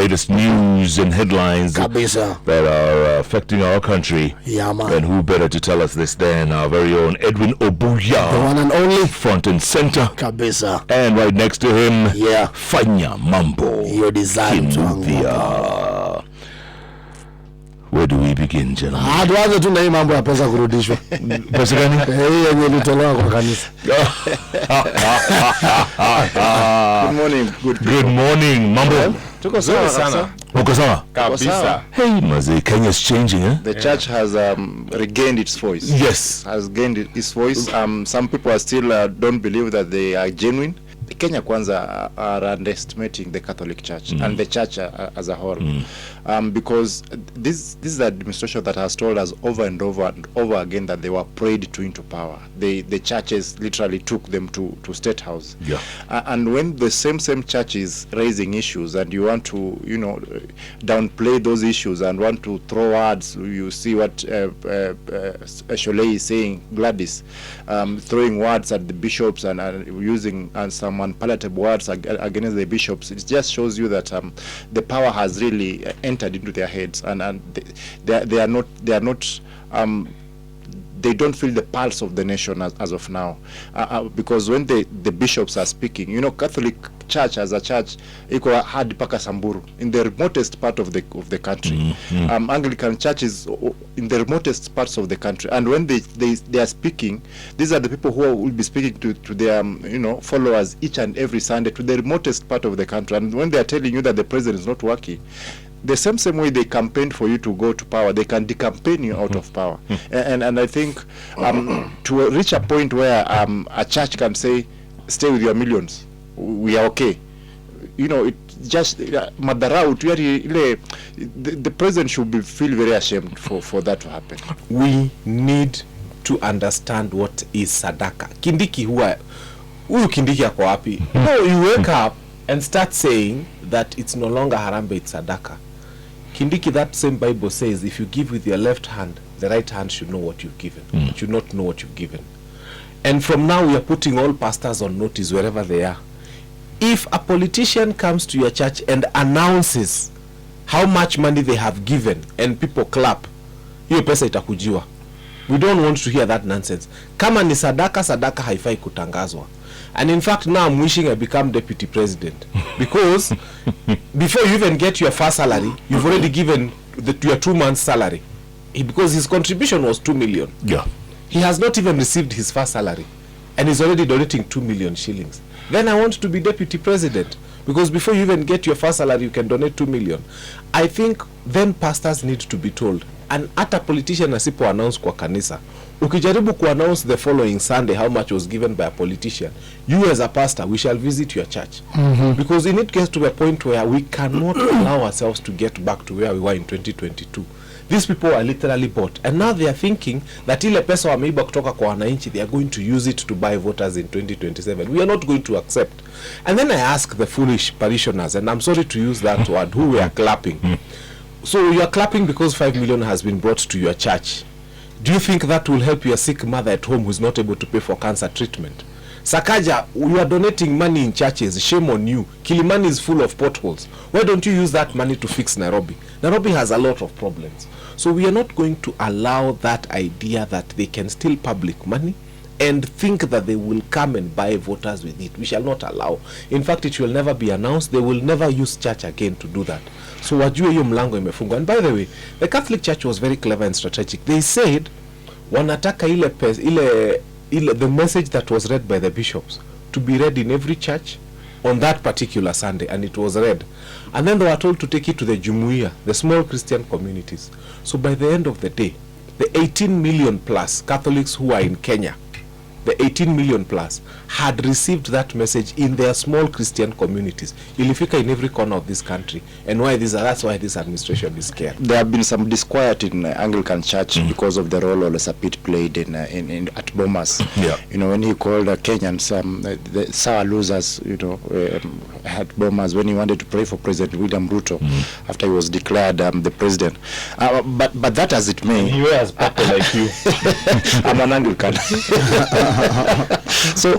latest news and headlines Kabisa. that are affecting our country. Yeah, man. And who better to tell us this than our very own Edwin Obuya, The one and only. front and center. Kabisa. And right next to him, Yeah. Fanya Mambo. Your design. Where do we begin, gentlemen? Tuanze tu na hii mambo ya pesa kurudishwa. Pesa gani? Hii yenye ilitolewa kwa kanisa. Good morning. Good morning, Mambo. Tuko sawa sana. Uko sawa? Kabisa. Hey, maze, Kenya's changing, eh? The church has regained its voice. Yes. Has gained its voice. Some people are still don't believe that they are genuine. The Kenya Kwanza are underestimating the Catholic Church and the church as a whole, because this is the administration that has told us over and over again that they were prayed to into power. The churches literally took them to State House. Yeah. And when the same church is raising issues and you want to downplay those issues and want to throw words, you see what Sholei is saying, Gladys, throwing words at the bishops and using some unpalatable words against the bishops. It just shows you that the power has really entered into their heads, and they don't feel the pulse of the nation as of now, because when the bishops are speaking, Catholic Church as a church iko hadi paka Samburu, in the remotest part of the country. Anglican Church is in the remotest parts of the country, and when they are speaking, these are the people who will be speaking to their followers each and every Sunday to the remotest part of the country. And when they are telling you that the president is not working, the same way they campaigned for you to go to power, they can decampaign you out of power. And I think to reach a point where a church can say, stay with your millions, we are okay. It just madarau. The president should feel very ashamed for that to happen. We need to understand what is sadaka. Kindiki huyu Kindiki yako wapi? No, you wake up and start saying that it's no longer harambe, it's sadaka. Kindiki, that same Bible says, if you give with your left hand, the right hand should know what you've given. It should not know what you've given. And from now, we are putting all pastors on notice wherever they are. If a politician comes to your church and announces how much money they have given and people clap, hiyo pesa itakujiwa. We don't want to hear that nonsense. Kama ni sadaka haifai kutangazwa. And in fact, now I'm wishing I become deputy president, because before you even get your first salary, you've already given your 2 months salary, because his contribution was 2 million. Yeah. He has not even received his first salary, and he's already donating 2 million shillings. Then I want to be deputy president, because before you even get your first salary, you can donate 2 million. I think then pastors need to be told. And at a politician asipo announce kwa kanisa, ukijaribu ku announce the following Sunday how much was given by a politician, you as a pastor, we shall visit your church. Because it gets to a point where we cannot allow ourselves to get back to where we were in 2022. These people are literally bought, and now they are thinking that ile pesa wameiba kutoka kwa wananchi, they are going to use it to buy voters in 2027. We are not going to accept. And then I ask the foolish parishioners, and I'm sorry to use that word, who were clapping. So you are clapping because 5 million has been brought to your church. Do you think that will help your sick mother at home who is not able to pay for cancer treatment? Sakaja, you are donating money in churches. Shame on you. Kilimani is full of potholes. Why don't you use that money to fix Nairobi? Nairobi has a lot of problems. So we are not going to allow that idea that they can steal public money and think that they will come and buy voters with it. We shall not allow. In fact, it will never be announced. They will never use church again to do that. So wajue hiyo mlango imefungwa. And by the way, the Catholic Church was very clever and strategic. They said, wanataka the message that was read by the bishops to be read in every church on that particular Sunday, and it was read. And then they were told to take it to the Jumuiya, the small Christian communities. So by the end of the day, the 18 million plus Catholics who are in Kenya, the 18 million plus, had received that message in their small Christian communities. Ilifika in every corner of this country. And that's why this administration is scared. There have been some disquiet in Anglican Church because of the role Olesapit played in at Bomas. Yeah. When he called Kenyans the sour losers, at Bomas, when he wanted to pray for President William Ruto after he was declared the president. But that as it may. He wears purple like you. I'm an Anglican. So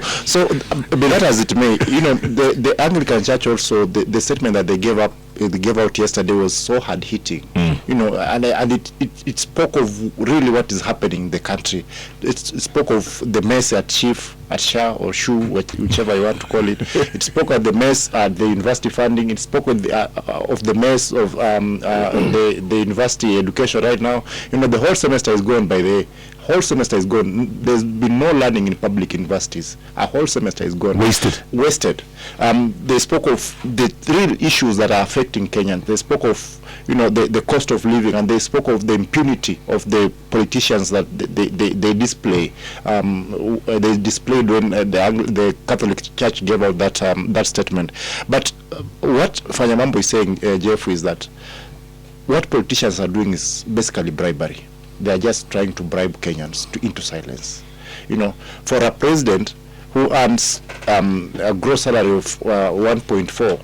be that as it may, the Anglican Church also, the statement that they gave up they gave out yesterday was so hard hitting, you know, and it spoke of really what is happening in the country. It spoke of the mess at Chief, at Shah or Shu, whichever you want to call it. It spoke of the mess at the university funding. It spoke of the mess of the university education right now. You know, the whole semester is gone. By the way, whole semester is gone. There's been no learning in public universities. A whole semester is gone. Wasted. They spoke of the real issues that are affecting Kenyans. They spoke of, you know, the cost of living, and they spoke of the impunity of the politicians that they display. They displayed when the Catholic Church gave out that statement. But what Fanyamambo is saying, Jeff, is that what politicians are doing is basically bribery. They are just trying to bribe Kenyans into silence. You know, for a president who earns a gross salary of 1.4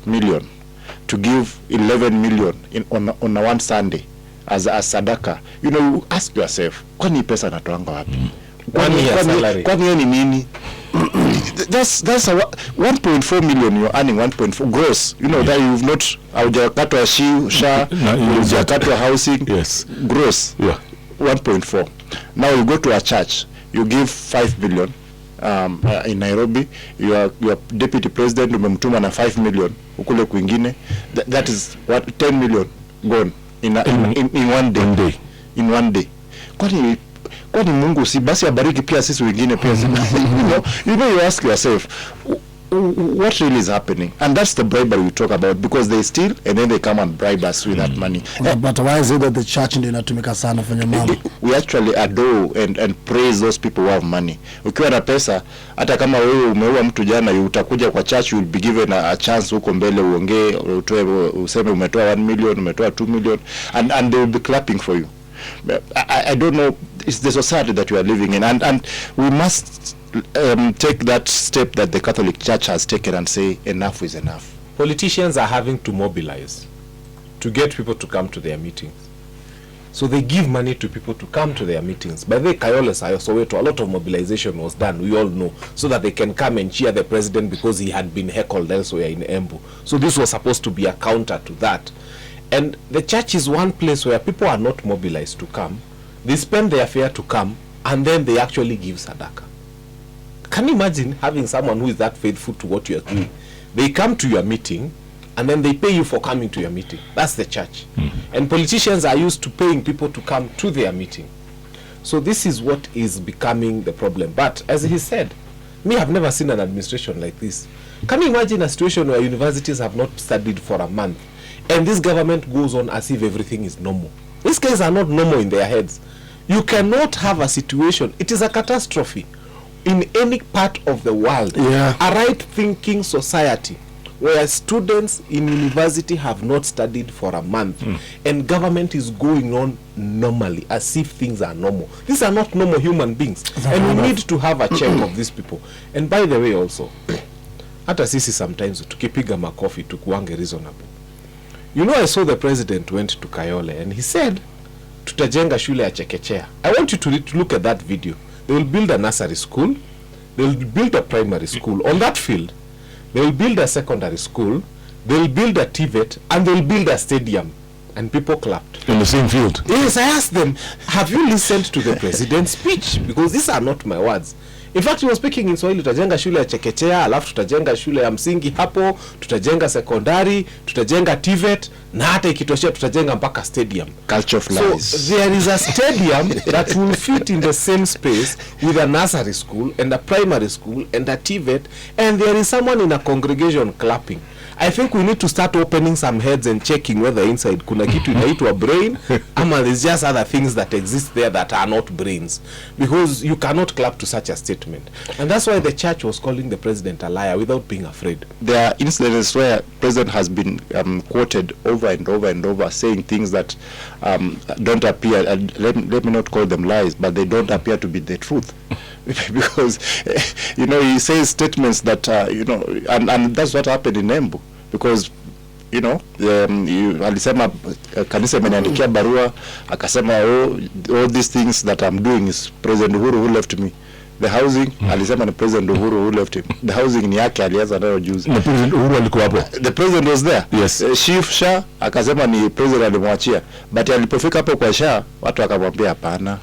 million to give 11 million on one Sunday as sadaka, you know, you ask yourself, kwani pesa natoanga wapi? Kwani yeye ni nini? That's a 1.4 million you're earning, 1.4 gross. You know that you've not haujakatwa sha, haujakatwa housing. Yes. Gross. Yeah. 1.4. Now you go to a church, you give 5 million in Nairobi, your deputy president umemtuma na 5 million ukule kwingine. That is what 10 million gone in one day. In one day. Kwani Mungu si basi abariki pia sisi wengine pia you know you ask yourself, what really is happening? And that's the bribery we talk about, because they steal and then they come and bribe us with that money. But why is it that the church ndio inatumika sana fanya mambo? We actually adore and praise those people who have money. Ukiwa na pesa, hata kama wewe umeua mtu jana, utakuja kwa church, you will be given a chance huko mbele uongee, useme umetoa 1 million, umetoa 2 million, and they will be clapping for you. I don't know, it's the society that we are living in, and we must take that step that the Catholic Church has taken and say enough is enough. Politicians are having to mobilize to get people to come to their meetings. So they give money to people to come to their meetings. By the way, Kayole Soweto, a lot of mobilization was done, we all know, so that they can come and cheer the president because he had been heckled elsewhere in Embu. So this was supposed to be a counter to that. And the church is one place where people are not mobilized to come. They spend their fare to come, and then they actually give sadaka. Can you imagine having someone who is that faithful to what you are doing? They come to your meeting, and then they pay you for coming to your meeting. That's the church. And politicians are used to paying people to come to their meeting. So this is what is becoming the problem. But as he said, me, I've never seen an administration like this. Can you imagine a situation where universities have not studied for a month, and this government goes on as if everything is normal? These guys are not normal in their heads. You cannot have a situation, it is a catastrophe in any part of the world. Yeah. A right-thinking society where students in university have not studied for a month, and government is going on normally as if things are normal. These are not normal human beings, and we need to have a check of these people. And by the way also, hata sisi sometimes tukipiga makofi tukuange reasonable. You know, I saw the president went to Kayole and he said, tutajenga shule ya chekechea. I want you to look at that video. They will build a nursery school, they will build a primary school. On that field, they will build a secondary school, they will build a TVET, and they will build a stadium. And people clapped. In the same field? Yes, I asked them, have you listened to the president's speech? Because these are not my words. In fact, he was speaking in Swahili. Tutajenga shule ya chekechea, alafu tutajenga shule ya msingi hapo, tutajenga sekondari, tutajenga TVET, na hata ikitoshea tutajenga mpaka stadium. Culture flies. So there is a stadium that will fit in the same space with a nursery school and a primary school and a TVET, and there is someone in a congregation clapping. I think we need to start opening some heads and checking whether inside kuna kitu inaitwa brain, ama there's just other things that exist there that are not brains, because you cannot clap to such a statement. And that's why the church was calling the president a liar without being afraid. There are incidents where president has been quoted over and over and over, saying things that don't appear, let me not call them lies, but they don't appear to be the truth. Because you know, he says statements that and that's what happened in Embu, because you know, alisema kanisa imeniandikia barua akasema all these things that I'm doing is President Uhuru who left me The housing, alisema ni President Uhuru who left him. The housing ni yake alianza nayo juzi. Na President Uhuru alikuwa hapo. The president was there. Yes. Chief Shah akasema ni president alimwachia. But alipofika hapo kwa Shah, watu akamwambia hapana.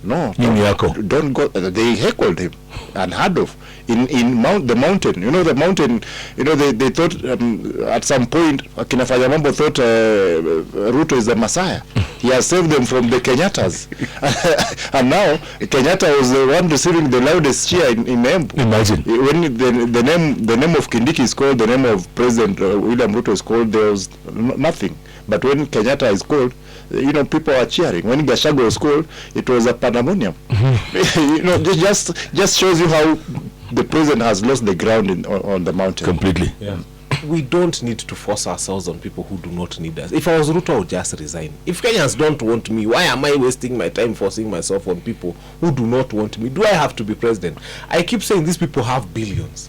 No, Nini yako? don't go. They heckled him and heard of in the mountain. You know the mountain. You know they thought at some point Kinafanya Mambo thought Ruto is the Messiah. He has saved them from the Kenyatas, and now Kenyatta was the one receiving the loudest cheer in Embu. Imagine When the name of Kindiki is called, the name of President William Ruto is called, there was nothing. But when Kenyatta is called, you know, people are cheering. When Gachagua was called, it was a pandemonium. You know, just shows you how the president has lost the ground on the mountain. completely. Yeah. We don't need to force ourselves on people who do not need us. If I was Ruto, I would just resign. If Kenyans don't want me, why am I wasting my time forcing myself on people who do not want me? Do I have to be president? I keep saying these people have billions.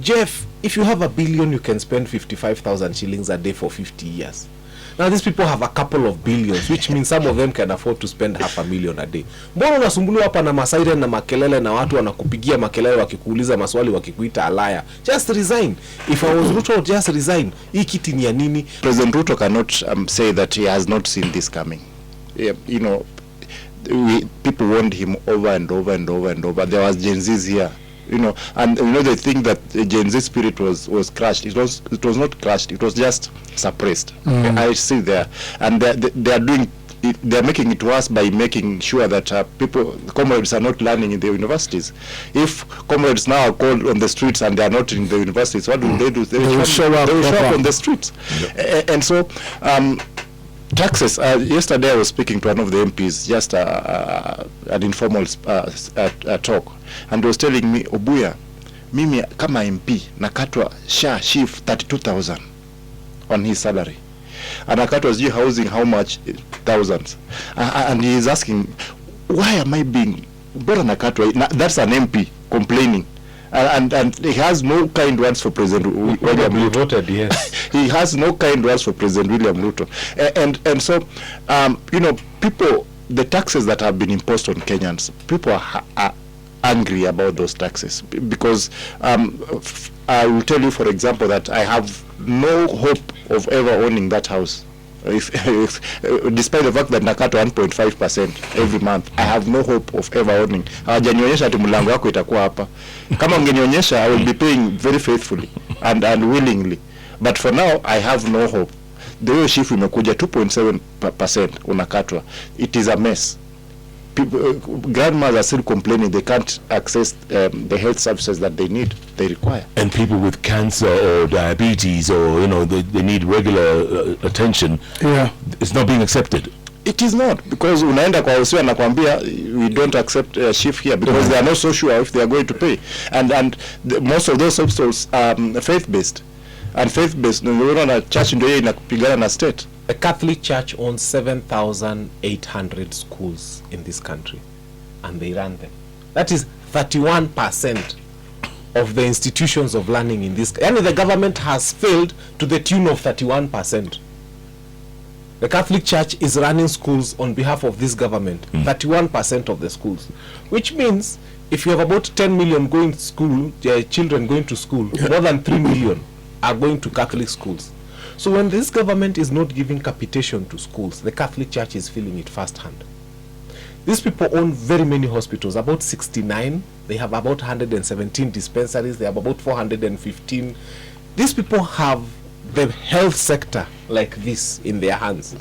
Jeff, if you have $1 billion, you can spend 55,000 shillings a day for 50 years. Now these people have a couple of billions, which means some of them can afford to spend $500,000 a day. Mbona unasumbuliwa hapa na masaire na makelele na watu wanakupigia makelele wakikuuliza maswali wakikuita alaya? Just resign. If I was Ruto, just resign. Hii kiti ni ya nini? President Ruto cannot say that he has not seen this coming. You know, people warned him over and over and over and over. There was Gen Z's here. You know, and you know they think that the Gen Z spirit was crushed. It was not crushed. It was just suppressed. I see there, and they are doing. They are making it worse by making sure that comrades are not learning in the universities. If comrades now are called on the streets and they are not in the universities, what will they do? They will show up on the streets. And so. Taxes. Yesterday I was speaking to one of the MPs, just an informal talk, and he was telling me, Obuya, mimi kama MP nakatwa SHIF 32,000 on his salary, and nakatwa sijui housing how much, thousands, and he is asking, why am I being bora nakatwa? That's an MP complaining. And he has no kind words for President William Ruto. Voted, yes. He has no kind words for President William Ruto. And so, you know, people, the taxes that have been imposed on Kenyans, people are angry about those taxes. Because I will tell you, for example, that I have no hope of ever owning that house. If despite the fact that nakata 1.5% every month, I have no hope of ever owning. Hawajanionyesha ati mlango wako itakuwa hapa. Kama ungenionyesha, I will be paying very faithfully and willingly. But for now, I have no hope. The way shift imekuja 2.7% unakatwa. It is a mess. People, grandmas are still complaining they can't access the health services that they require. And people with cancer or diabetes, or you know, they need regular attention. Yeah, it's not being accepted. It is not, because unaenda kwa usio anakuambia we don't accept shift here because they are not so sure if they are going to pay, and most of those hospitals faith based, and faith based unaona church ndio inapigana na state. A Catholic Church owns 7,800 schools in this country, and they run them. That is 31% of the institutions of learning in this. And the government has failed to the tune of 31%. The Catholic Church is running schools on behalf of this government, 31% of the schools, which means if you have about 10 million going to school, children going to school, more than 3 million are going to Catholic schools. So when this government is not giving capitation to schools, the Catholic Church is feeling it firsthand. These people own very many hospitals, about 69. They have about 117 dispensaries. They have about 415. These people have the health sector like this in their hands.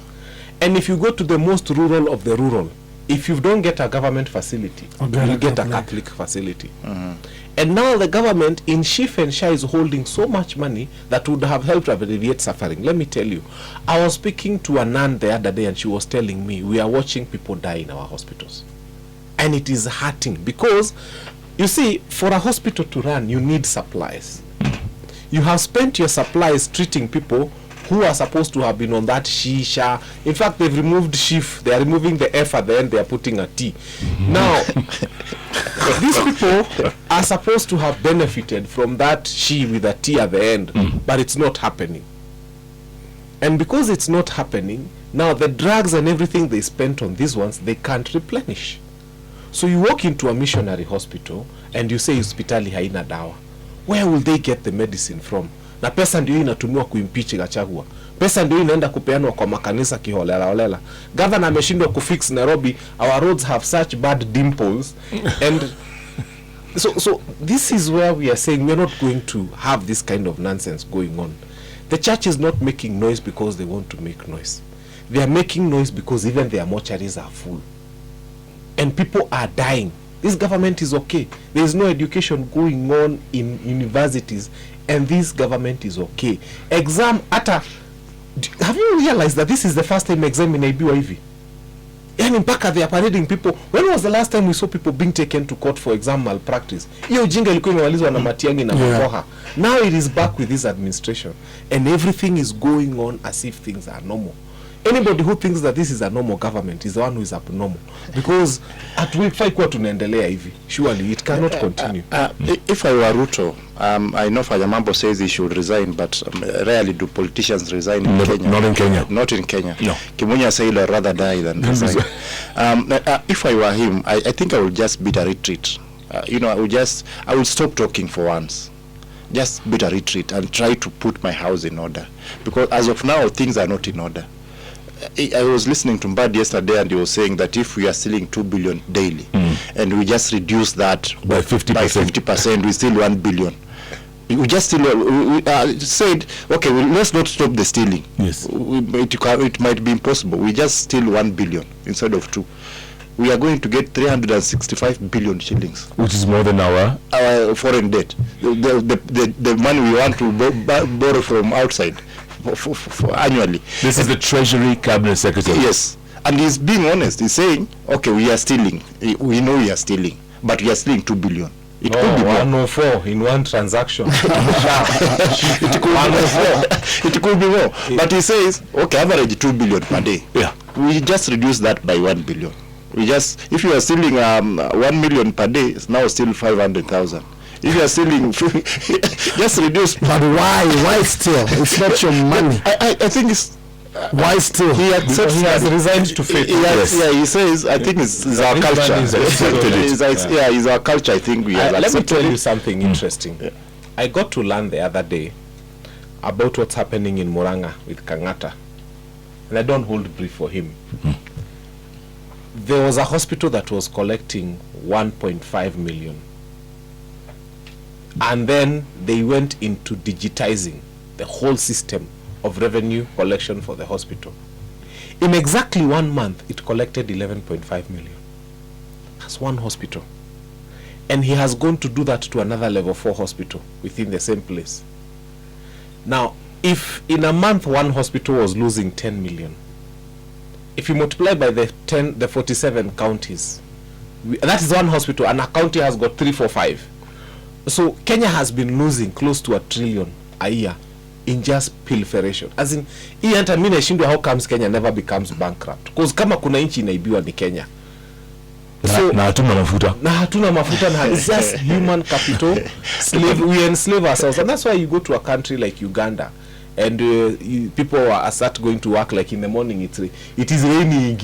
And if you go to the most rural of the rural, if you don't get a government facility, you get a Catholic facility. And now the government in Shif and Shah is holding so much money that would have helped alleviate suffering. Let me tell you, I was speaking to a nun the other day and she was telling me we are watching people die in our hospitals. And it is hurting because, you see, for a hospital to run, you need supplies. You have spent your supplies treating people who are supposed to have been on that shisha. In fact, they've removed Shif. They are removing the F at the end. They are putting a T. Now, these people are supposed to have benefited from that she with a T at the end, but it's not happening. And because it's not happening, now the drugs and everything they spent on these ones, they can't replenish. So you walk into a missionary hospital and you say hospitali haina dawa. Where will they get the medicine from? Na pesa ndio inatumiwa kuimpeach Gachagua. Pesa ndio inaenda kupeanwa kwa makanisa kiholela holela. Governor ameshindwa kufix Nairobi. Our roads have such bad dimples. And so this is where we are saying we are not going to have this kind of nonsense going on. The church is not making noise because they want to make noise. They are making noise because even their mortuaries are full. And people are dying. This government is okay. There is no education going on in universities, and this government is okay. Exam ata, have you realized that this is the first time exam inaibiwa hivi? Yani mpaka they are parading people. When was the last time we saw people being taken to court for exam malpractice? Hiyo jinga ilikuwa imemalizwa na Matiang'i na Makoha. Now it is back with this administration, and everything is going on as if things are normal. Anybody who thinks that this is a normal government is the one who is abnormal, because at week 5 kwa tunaendelea hivi, surely it cannot continue. If I were Ruto, I know Fayamambo says he should resign, but rarely do politicians resign in Kenya. Not in Kenya. Not in Kenya. No. Kimunya said I'd rather die than resign. If I were him, I think I would just beat a retreat. I would stop talking for once. Just beat a retreat and try to put my house in order. Because as of now, things are not in order. I was listening to Mbad yesterday, and he was saying that if we are stealing 2 billion daily, and we just reduce that by 50%, we steal 1 billion. We just still said, okay, let's not stop the stealing. Yes. It might be impossible. We just steal 1 billion instead of 2. We are going to get 365 billion shillings, which is more than our foreign debt. The money we want to borrow from outside. For annually. This is the Treasury Cabinet Secretary. Yes, and he's being honest. He's saying, okay, we are stealing. We know we are stealing, but we are stealing 2 billion. It could be 104 in one transaction. It could be more. But he says, okay, average 2 billion per day. Yeah. We just reduce that by 1 billion. If you are stealing 1 million per day, it's now still 500,000. If you are stealing, just reduce. But why still? It's not your money. I think it's... why still? He accepts. He has resigned to fate. Yes. Yeah, he says, I think it's our culture. It's our culture, I think we have let me tell you it. something interesting. Yeah. I got to learn the other day about what's happening in Murang'a with Kang'ata. And I don't hold brief for him. There was a hospital that was collecting 1.5 million. And then they went into digitizing the whole system of revenue collection for the hospital. In exactly 1 month, it collected 11.5 million. That's one hospital. And he has gone to do that to another level 4 hospital within the same place. Now, if in a month one hospital was losing 10 million, if you multiply by the 47 counties, that is one hospital, and a county has got 3, 4, 5. So Kenya has been losing close to $1 trillion a year in just pilferation. As in, how comes Kenya never becomes bankrupt? Because kama kuna inchi inaibiwa ni Kenya. Na hatuna mafuta. Na hatuna mafuta, na it's just human capital. We enslave ourselves, and that's why you go to a country like Uganda, and people start going to work like in the morning. It is raining.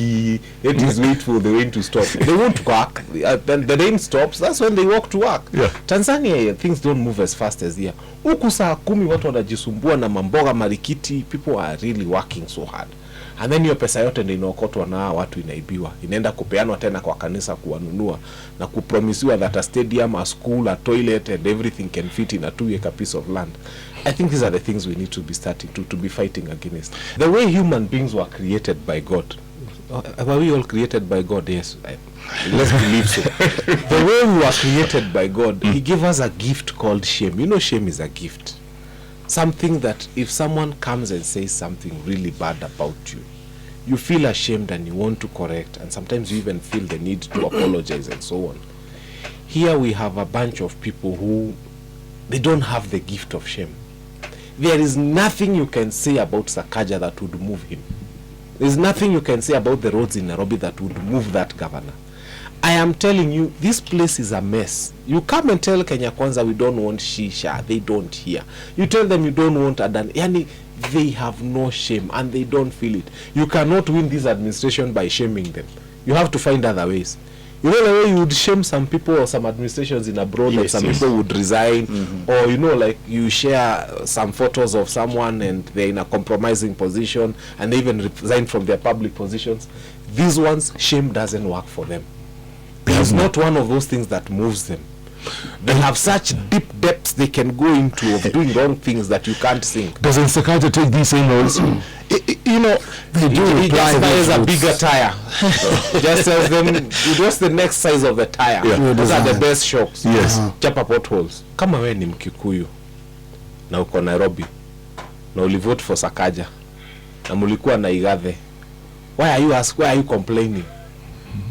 It is wait for the rain to stop. They won't work. Then the rain stops. That's when they walk to work. Yeah. Tanzania, things don't move as fast as here. Huku saa 10 watu wanajisumbua na mamboga marikiti. People are really working so hard. And then hiyo pesa yote ndio inaokotwa na watu, inaibiwa, inaenda kupeanwa tena kwa kanisa kuwanunua na kupromisiwa that a stadium, a school, a toilet and everything can fit in a 2-acre piece of land. I think these are the things we need to be starting to be fighting against. The way human beings were created by God. Were we all created by God? Yes. Let's believe so. The way we were created by God, He gave us a gift called shame. You know, shame is a gift. Something that if someone comes and says something really bad about you, you feel ashamed and you want to correct, and sometimes you even feel the need to apologize and so on. Here we have a bunch of people who, they don't have the gift of shame. There is nothing you can say about Sakaja that would move him. There is nothing you can say about the roads in Nairobi that would move that governor. I am telling you, this place is a mess. You come and tell Kenya Kwanza we don't want shisha, they don't hear. You tell them you don't want Adan, yani they have no shame and they don't feel it. You cannot win this administration by shaming them. You have to find other ways. You know the way you would shame some people or some administrations in abroad, Yes, that some yes. people would resign, or you know, like you share some photos of someone and they're in a compromising position and they even resign from their public positions. These ones, shame doesn't work for them. It's not one of those things that moves them. They have such deep depths they can go into of doing wrong things that you can't think. Doesn't Sakata take these same roles? You know, They do He reply just buys a with bigger tire. Just tells them, what's the next size of the tire? Yeah. Those are the best shocks. Yes. Chapa potholes. Kama we ni Mkikuyu na uko Nairobi na ulivote for Sakaja na mulikuwa na Igathe, why are you complaining?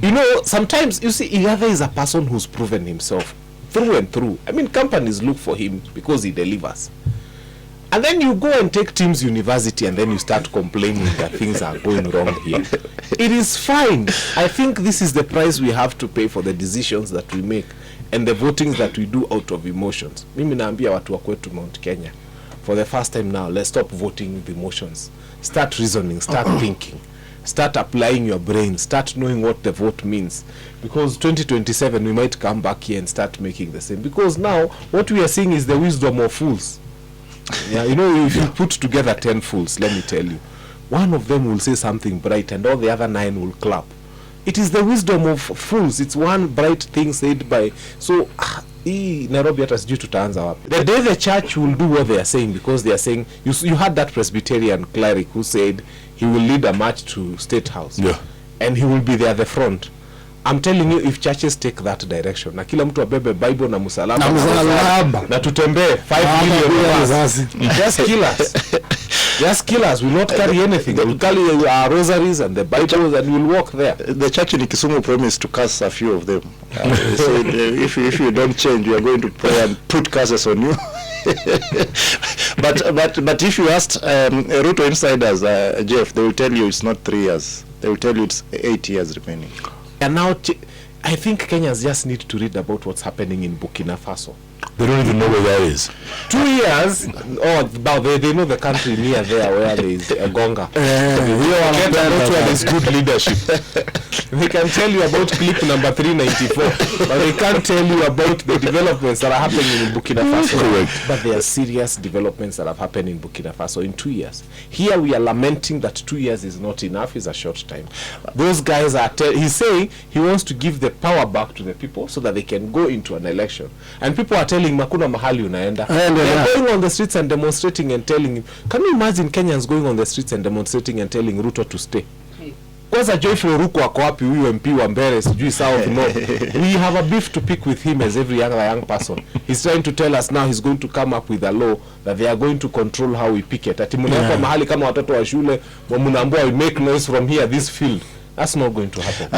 You know, sometimes you see Igathe is a person who's proven himself through and through. I mean, companies look for him because he delivers. And then you go and take Teams University and then you start complaining that things are going wrong here. It is fine. I think this is the price we have to pay for the decisions that we make and the votings that we do out of emotions. Mimi naambia watu wa kwetu Mount Kenya, for the first time now, let's stop voting with emotions. Start reasoning, start thinking. Start applying your brain, start knowing what the vote means. Because 2027 we might come back here and start making the same. Because now what we are seeing is the wisdom of fools. Yeah, you know, if you put together 10 fools, let me tell you, one of them will say something bright and all the other 9 will clap. It is the wisdom of fools. It's one bright thing said by, so Nairobi hata sijui tutaanza wapi. The day the church will do what they are saying, because they are saying, you had that Presbyterian cleric who said he will lead a march to State House. Yeah. And he will be there at the front. I'm telling you, if churches take that direction, na kila mtu abebe Bible na msalaba na tutembee 5 million wazazi. just kill us. Just kill us. We'll not carry anything. We'll carry our rosaries and the Bibles and we'll walk there. the church in Kisumu promised to curse a few of them. They said, if you don't change, we are going to pray and put curses on you. but if you asked Ruto insiders, Jeff, they will tell you it's not 3 years. They will tell you it's 8 years remaining. And now, I think Kenyans just need to read about what's happening in Burkina Faso. They don't even know where that is. 2 years, they know the country near there where there is a Gonga. Forget about where there's good leadership. They can tell you about clip number 394, but they can't tell you about the developments that are happening in Burkina Faso. Correct. But there are serious developments that have happened in Burkina Faso in 2 years. Here we are lamenting that 2 years is not enough, it's a short time. Those guys are, he's saying he wants to give the power back to the people so that they can go into an election. And people are telling Makuna mahali unaenda. They're going on the streets and demonstrating and telling him. Can you imagine Kenyans going on the streets and demonstrating and telling Ruto to stay? Kwanza Joyful Ruko ako wapi huyu MP wa Mbere sijui South no. We have a beef to pick with him as every other young person. He's trying to tell us now he's going to come up with a law that they are going to control how we picket. Ati mnaweka mahali kama watoto wa shule, mnaambiwa we make noise from here this field. That's not going to happen.